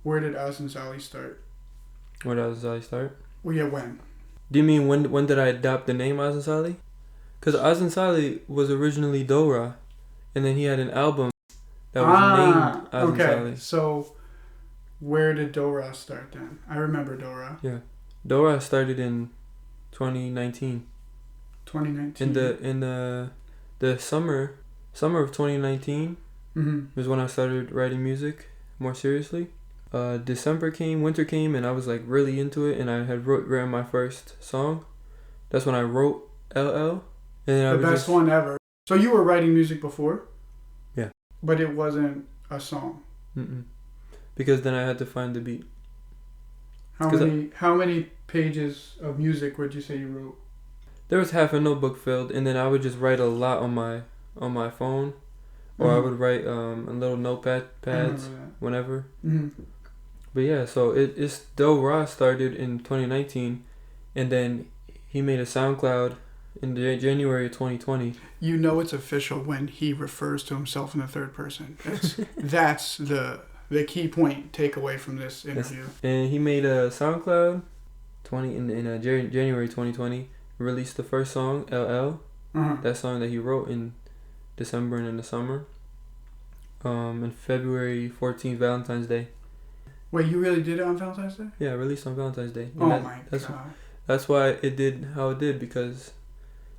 Where did Azensali start? Where does I start? Well, yeah, when? Do you mean when did I adopt the name Azensali? Because Azensali was originally Dora, and then he had an album that was named Azensali. Okay. So, where did Dora start then? I remember Dora. Yeah, Dora started in 2019. 2019. In the summer of 2019 was when I started writing music more seriously. December came, winter came, and I was like really into it, and I had written my first song. That's when I wrote LL. And the best one ever. So you were writing music before? Yeah. But it wasn't a song? Because then I had to find the beat. How many pages of music would you say you wrote? There was half a notebook filled, and then I would just write a lot on my phone, or I would write in little notepad pads whenever. But yeah, so it's Del Ra started in 2019, and then he made a SoundCloud in January of 2020. You know it's official when he refers to himself in the third person. That's the key point takeaway from this interview. And he made a SoundCloud in January 2020. Released the first song, LL. That song that he wrote in December and in the summer. And February 14th, Valentine's Day. Wait, you really did it on Valentine's Day? Yeah, released on Valentine's Day. And my God. That's why it did how it did, because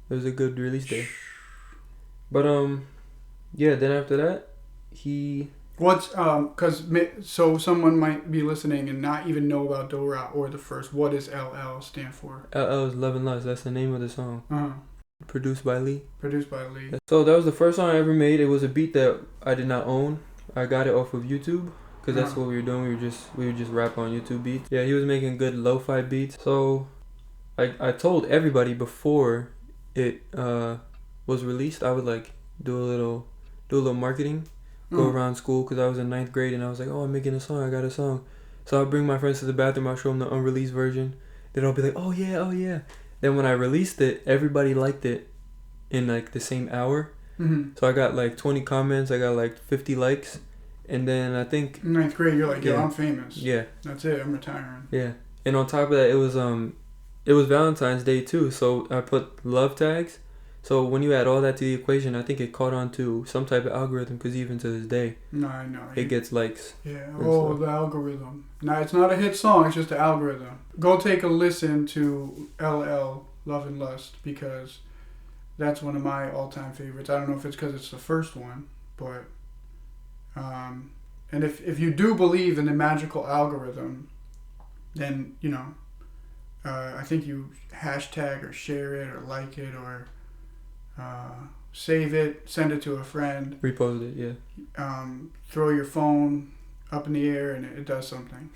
it was a good release day. But yeah, then after that, so someone might be listening and not even know about Dora or the first. What does LL stand for? LL is Love and Lust. That's the name of the song. Produced by Lee. So that was the first song I ever made. It was a beat that I did not own. I got it off of YouTube, because that's what we were doing. We would just rap on YouTube beats. Yeah, he was making good lo-fi beats. So I told everybody before it was released, I would like do a little marketing. Go around school, because I was in 9th grade, and I was like, oh, I'm making a song, I got a song. So I'll bring my friends to the bathroom, I'll show them the unreleased version. Then I'll be like, oh yeah. Then when I released it, everybody liked it in like the same hour. So I got like 20 comments, I got like 50 likes. And then I think... 9th grade, you're like, yo, I'm famous. Yeah. That's it, I'm retiring. Yeah. And on top of that, it was Valentine's Day too, so I put love tags. So when you add all that to the equation, I think it caught on to some type of algorithm, because even to this day, no, I know it gets likes. Yeah, the algorithm. Now, it's not a hit song, it's just an algorithm. Go take a listen to LL, Love and Lust, because that's one of my all-time favorites. I don't know if it's because it's the first one, but... and if you do believe in the magical algorithm, then, I think you hashtag or share it or like it or... save it, send it to a friend, repost it, yeah. Throw your phone up in the air and it does something.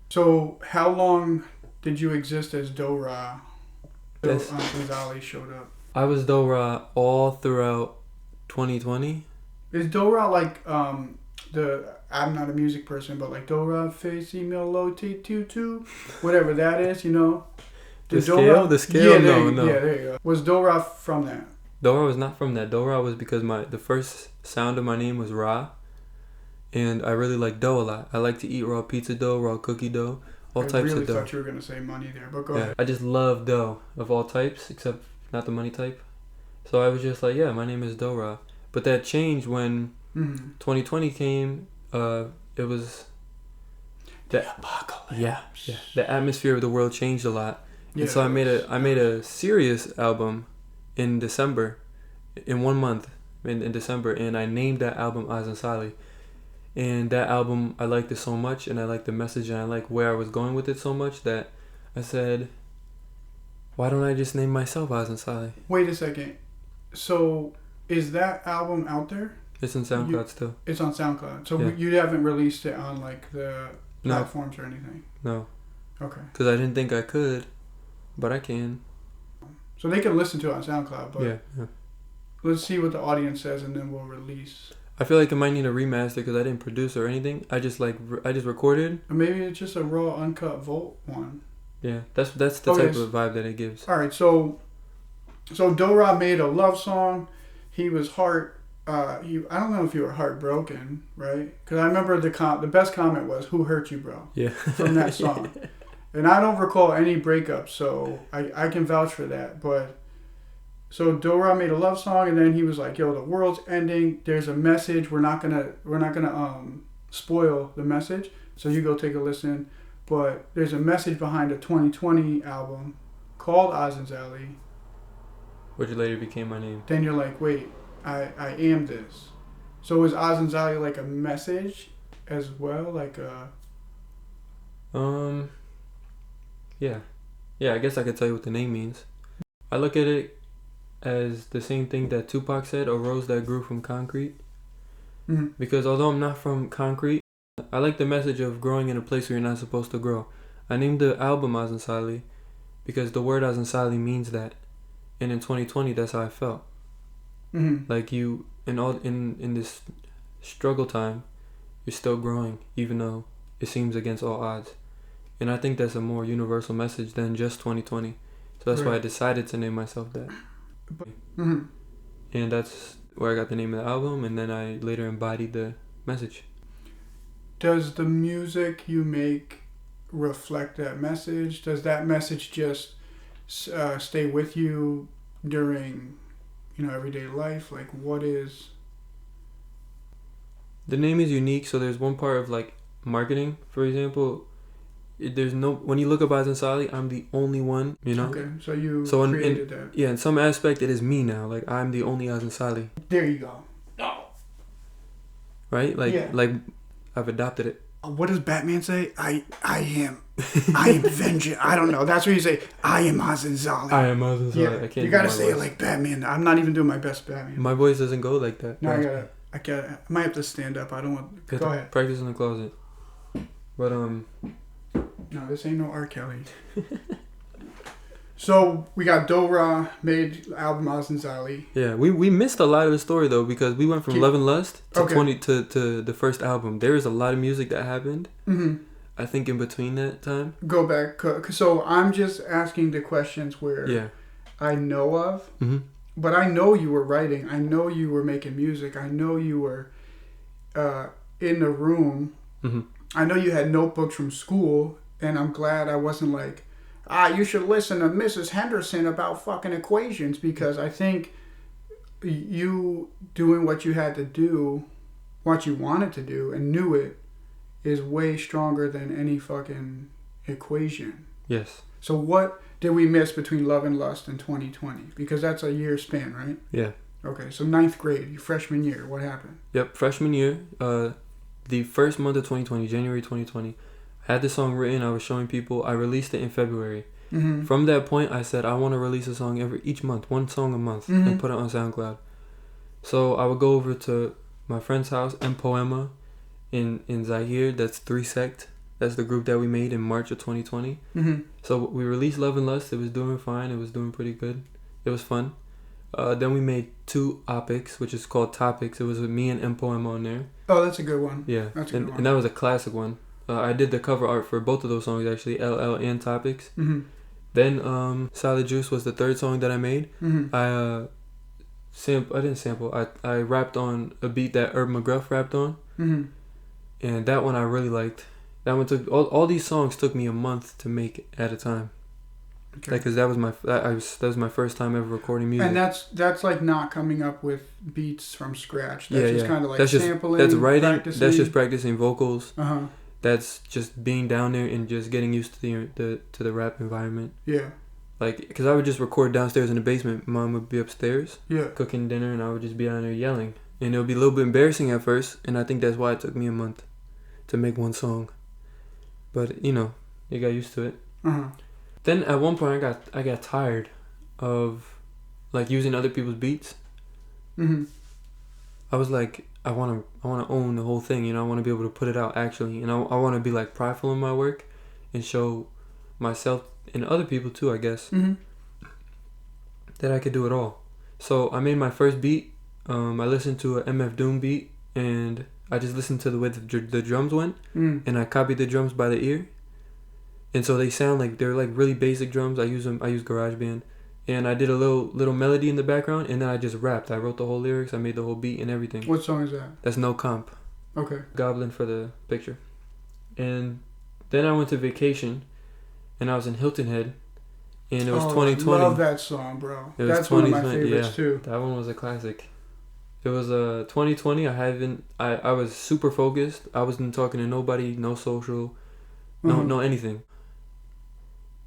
So how long did you exist as Dora till Azensali showed up? I was Dora all throughout 2020. Is Dora like I'm not a music person, but like Dora face email low T22, whatever that is, The scale? Yeah, No. Yeah, there you go. Was Dora from that? Dora was not from that. Dora was because the first sound of my name was Ra, and I really like dough a lot. I like to eat raw pizza dough, raw cookie dough, all types of dough. I really thought you were gonna say money there, but go ahead. I just love dough of all types, except not the money type. So I was just like, yeah, my name is Dora. But that changed when 2020 came. It was the apocalypse. Yeah. The atmosphere of the world changed a lot. Yeah, and so I made a serious album in December, in 1 month in December, and I named that album Azensali. And that album, I liked it so much, and I liked the message, and I liked where I was going with it so much that I said, why don't I just name myself Azensali? Wait a second. So is that album out there? It's on SoundCloud still. It's on SoundCloud. So you haven't released it on like the platforms or anything? No. Okay. Because I didn't think I could. But I can. So they can listen to it on SoundCloud, but yeah. Let's see what the audience says, and then we'll release. I feel like it might need a remaster because I didn't produce or anything. I just recorded. Or maybe it's just a raw, uncut Volt one. Yeah, that's the type of vibe that it gives. All right, so Dora made a love song. He was Heart. I don't know if you were heartbroken, right? Because I remember the best comment was, "Who hurt you, bro?" Yeah. From that song. And I don't recall any breakups, so I can vouch for that. But so Dora made a love song, and then he was like, "Yo, the world's ending. There's a message. We're not gonna spoil the message. So you go take a listen. But there's a message behind a 2020 album called Azensali. Which later became my name. Then you're like, wait, I am this. So is Azensali like a message as well, like a? Yeah, I guess I could tell you what the name means. I look at it as the same thing that Tupac said, a rose that grew from concrete. Mm-hmm. Because although I'm not from concrete, I like the message of growing in a place where you're not supposed to grow. I named the album Azensali because the word Azensali means that. And in 2020, that's how I felt. Mm-hmm. Like you, in this struggle time, you're still growing, even though it seems against all odds. And I think that's a more universal message than just 2020. So that's why I decided to name myself that. Mm-hmm. And that's where I got the name of the album, and then I later embodied the message. Does the music you make reflect that message? Does that message just stay with you during, everyday life? Like, what is... The name is unique, so there's one part of, like, marketing, for example. There's no... When you look up Azensali, I'm the only one, Okay, so you created that. Yeah, in some aspect, it is me now. Like, I'm the only Azensali. There you go. Oh. Right? Like, I've adopted it. What does Batman say? I am vengeance. I don't know. That's what you say. I am Azensali. I am Azensali. Yeah, I can't. You gotta say it like Batman. I'm not even doing my best Batman. My voice doesn't go like that. No, I might have to stand up. I don't want. Go ahead. Practice in the closet. But No, this ain't no R. Kelly. So we got Dora made album Azensali. Yeah, we missed a lot of the story though, because we went from Love and Lust to to the first album. There is a lot of music that happened. Mm-hmm. I think in between that time. Go back. So I'm just asking the questions where I know of. Mm-hmm. But I know you were writing. I know you were making music. I know you were in the room. Mm-hmm. I know you had notebooks from school, and I'm glad I wasn't like, you should listen to Mrs. Henderson about fucking equations, because I think you doing what you had to do, what you wanted to do, and knew it, is way stronger than any fucking equation. Yes. So what did we miss between Love and Lust and 2020? Because that's a year span, right? Yeah. Okay, so 9th grade, your freshman year, what happened? Yep, freshman year, the first month of 2020, January 2020, I had the song written, I was showing people, I released it in February. Mm-hmm. From that point, I said, I want to release a song each month, one song a month, and put it on SoundCloud. So I would go over to my friend's house, M Poema, in Zaire, that's 3 Sect. That's the group that we made in March of 2020. Mm-hmm. So we released Love and Lust. It was doing fine. It was doing pretty good. It was fun. Then we made 2 Opics, which is called Topics. It was with me and M Poema on there. Oh, that's a good one. Yeah, that's a good one. And that was a classic one. I did the cover art for both of those songs, actually, LL and Topics. Mm-hmm. Then Solid Juice was the 3rd song that I made. Mm-hmm. I didn't sample. I rapped on a beat that Herb McGruff rapped on. Mm-hmm. And that one I really liked. That one took all these songs took me a month to make at a time. Okay. Because that was my first time ever recording music. And that's like not coming up with beats from scratch. That's just kind of like that's sampling. That's writing. Practicing. That's just practicing vocals. Uh-huh. That's just being down there and just getting used to the rap environment. Yeah. Like, because I would just record downstairs in the basement. Mom would be upstairs. Yeah. Cooking dinner, and I would just be down there yelling. And it would be a little bit embarrassing at first, and I think that's why it took me a month to make one song. But you got used to it. Uh-huh. Then at one point I got tired of like using other people's beats. Mm-hmm. I was like, I want to own the whole thing. I want to be able to put it out actually, and I want to be like prideful in my work and show myself and other people too, I guess, that I could do it all. So I made my first beat. I listened to a MF Doom beat, and I just listened to the way the drums went, and I copied the drums by the ear. And so they sound like they're like really basic drums. I use GarageBand, and I did a little melody in the background, and then I just rapped. I wrote the whole lyrics, I made the whole beat and everything. What song is that? That's No Comp. Okay. Goblin for the picture. And then I went to vacation, and I was in Hilton Head, and it was 2020. I love that song, bro. That's one of my favorites too. That one was a classic. It was 2020. I was super focused. I wasn't talking to nobody, no social, no anything.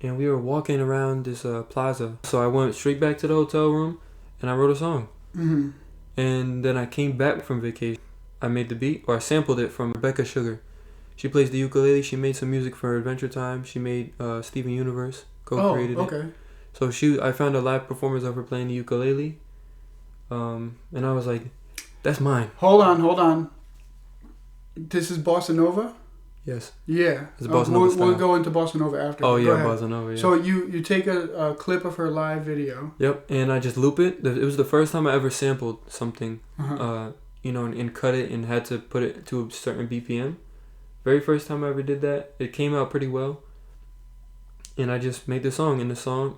And we were walking around this plaza. So I went straight back to the hotel room, and I wrote a song. Mm-hmm. And then I came back from vacation. I made the beat, or I sampled it from Rebecca Sugar. She plays the ukulele. She made some music for Adventure Time. She made Steven Universe, co-created it. So I found a live performance of her playing the ukulele. And I was like, that's mine. Hold on. This is Bossa Nova? Yes. Yeah. It's Bossa Nova we'll go into Bossa Nova after. Oh, yeah, Bossa Nova, yeah. So you take a clip of her live video. Yep, and I just loop it. It was the first time I ever sampled something, and cut it and had to put it to a certain BPM. Very first time I ever did that. It came out pretty well. And I just made the song, and the song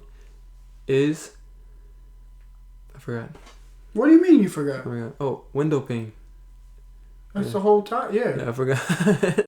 is... I forgot. What do you mean you forgot? Oh, Window Pane. That's the whole time, yeah. Yeah, I forgot.